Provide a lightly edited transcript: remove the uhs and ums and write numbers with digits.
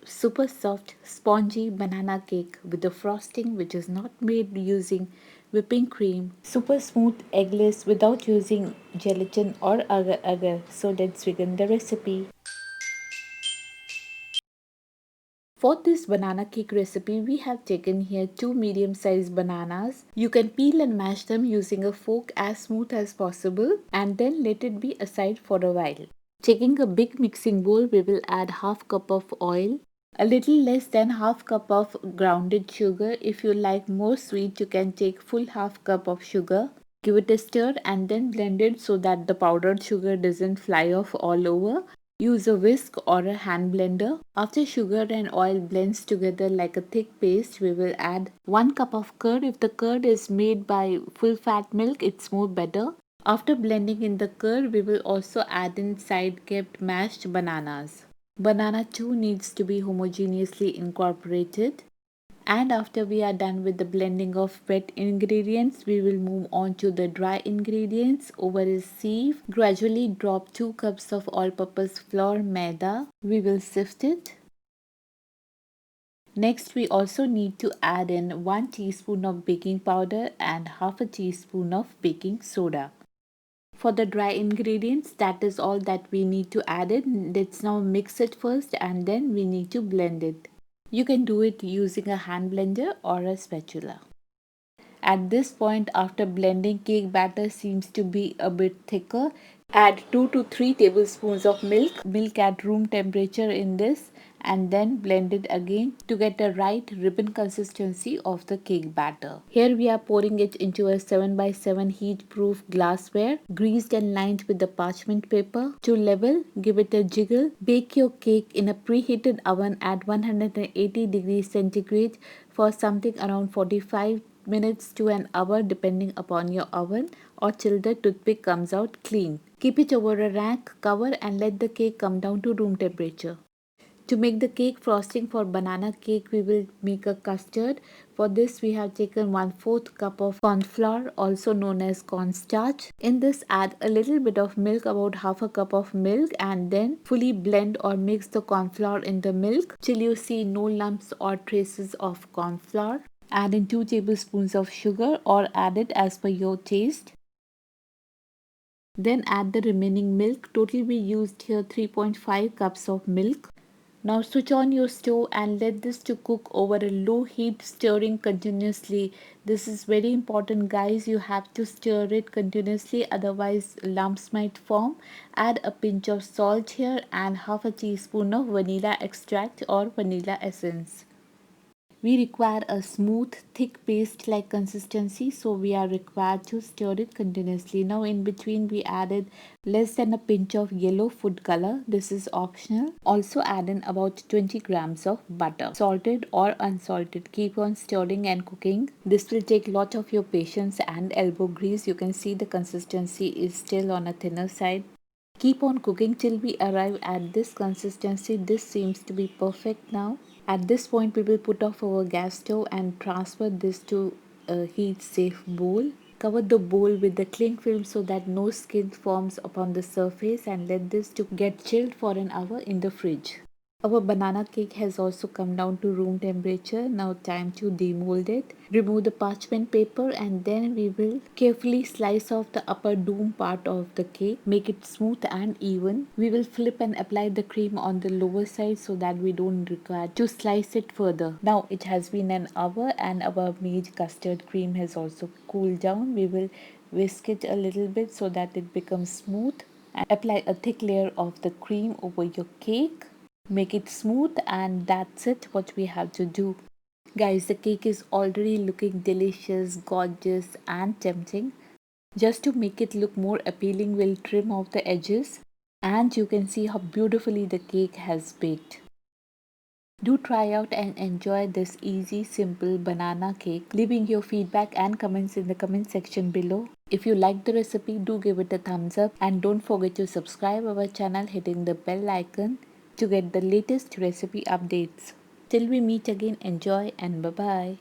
super soft, spongy banana cake with a frosting which is not made using whipping cream. Super smooth eggless without using gelatin or agar. So let's begin the recipe. For this banana cake recipe, we have taken here 2 medium-sized bananas. You can peel and mash them using a fork as smooth as possible and then let it be aside for a while. Taking a big mixing bowl, we will add half cup of oil, a little less than half cup of grounded sugar. If you like more sweet, you can take full half cup of sugar. Give it a stir and then blend it so that the powdered sugar doesn't fly off all over. Use a whisk or a hand blender. After sugar and oil blends together like a thick paste, we will add 1 cup of curd. If the curd is made by full fat milk, it's more better. After blending in the curd, we will also add in side kept mashed bananas. Banana too needs to be homogeneously incorporated. And after we are done with the blending of wet ingredients, we will move on to the dry ingredients. Over a sieve, gradually drop 2 cups of all-purpose flour maida. We will sift it. Next, we also need to add in 1 teaspoon of baking powder and half a teaspoon of baking soda. For the dry ingredients, that is all that we need to add it. Let's now mix it first and then we need to blend it. You can do it using a hand blender or a spatula. At this point, after blending, cake batter seems to be a bit thicker. Add 2 to 3 tablespoons of milk. Milk at room temperature in this and then blend it again to get the right ribbon consistency of the cake batter. Here we are pouring it into a 7x7 heat proof glassware greased and lined with the parchment paper. To level, give it a jiggle. Bake your cake in a preheated oven at 180 degrees centigrade for something around 45 minutes to an hour depending upon your oven or till the toothpick comes out clean. Keep it over a rack, cover and let the cake come down to room temperature. To make the cake frosting for banana cake, we will make a custard. For this, we have taken 1/4 cup of corn flour, also known as cornstarch. In this, add a little bit of milk, about half a cup of milk, and then fully blend or mix the corn flour in the milk till you see no lumps or traces of corn flour. Add in 2 tablespoons of sugar or add it as per your taste. Then add the remaining milk. Total we used here 3.5 cups of milk. Now switch on your stove and let this to cook over a low heat, stirring continuously. This is very important, guys. You have to stir it continuously, otherwise lumps might form. Add a pinch of salt here and half a teaspoon of vanilla extract or vanilla essence. We require a smooth, thick paste-like consistency, so we are required to stir it continuously. Now in between we added less than a pinch of yellow food color. This is optional. Also add in about 20 grams of butter, salted or unsalted. Keep on stirring and cooking. This will take lot of your patience and elbow grease. You can see the consistency is still on a thinner side. Keep on cooking till we arrive at this consistency. This seems to be perfect now. At this point, we will put off our gas stove and transfer this to a heat safe bowl. Cover the bowl with the cling film so that no skin forms upon the surface and let this to get chilled for an hour in the fridge. Our banana cake has also come down to room temperature. Now time to demold it. Remove the parchment paper and then we will carefully slice off the upper dome part of the cake. Make it smooth and even. We will flip and apply the cream on the lower side so that we don't require to slice it further. Now it has been an hour and our made custard cream has also cooled down. We will whisk it a little bit so that it becomes smooth and apply a thick layer of the cream over your cake. Make it smooth and that's it what we have to do. Guys, the cake is already looking delicious, gorgeous and tempting. Just to make it look more appealing, we'll trim off the edges and you can see how beautifully the cake has baked. Do try out and enjoy this easy, simple banana cake. Leaving your feedback and comments in the comment section below. If you like the recipe, do give it a thumbs up and don't forget to subscribe our channel hitting the bell icon to get the latest recipe updates. Till we meet again, enjoy and bye-bye.